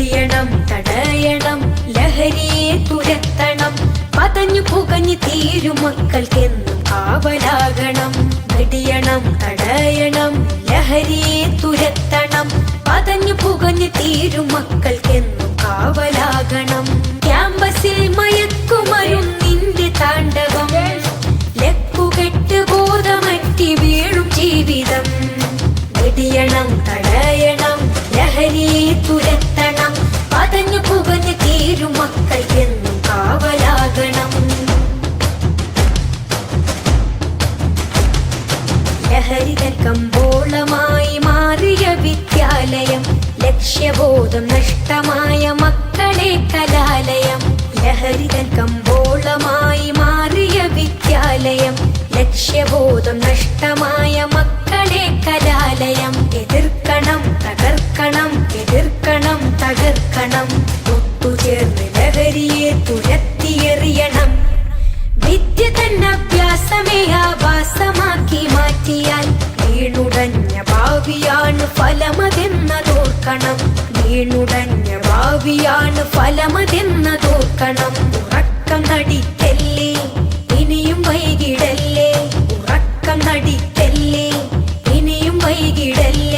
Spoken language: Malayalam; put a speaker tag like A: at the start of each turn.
A: വെടിയണം തടയണം ലഹരിയെ തുരത്തണം പതഞ്ഞു പുകഞ്ഞു തീരും മക്കൾക്കെന്നും കാവലാകണം വെടിയണം തടയണം ലഹരിയെ തുരത്തണം പതഞ്ഞു പുകഞ്ഞു തീരും മക്കൾക്കെന്നും കാവലാകണം ക്യാമ്പസിൽ മയക്കുമരുന്നിന്റെ താണ്ഡവം ലക്കുകെട്ട് ബോധമറ്റി വീഴും ജീവിതം വെടിയണം തടയണം ലഹരിയെ തുരത്തണം പതഞ്ഞു പുകഞ്ഞു തീരും മക്കൾക്കെന്നും കാവലാകണം ലഹരിതൻ കമ്പോളമായി മാറിയ വിദ്യാലയം ലക്ഷ്യബോധം നഷ്ടമായ മക്കളെ കലാലയം ലഹരിതൻ കമ്പോളമായി മാറിയ വിദ്യാലയം ലക്ഷ്യബോധം നഷ്ടമായ മക്കളെ കലാലയം എതിർക്കണം തകർക്കണം എതിർക്കണം തകർക്കണം ഒത്തുചേർന്ന് ലഹരിയെ തുരത്തിയെറിയണം വിദ്യ തന്നെ അഭ്യാസമേ ആഭാസമാക്കി മാറ്റിയാൽ വീണുടഞ്ഞ ഭാവിയാണ് ഫലമതെന്നതോർക്കണം വീണുടഞ്ഞ ഭാവിയാണ് ഫലമതെന്നതോർക്കണം ഉറക്കം നടിക്കല്ലേ ഇനിയും വൈകിടല്ലേ ഉറക്കം നടിക്കല്ലേ ഇനിയും വൈകിടല്ലേ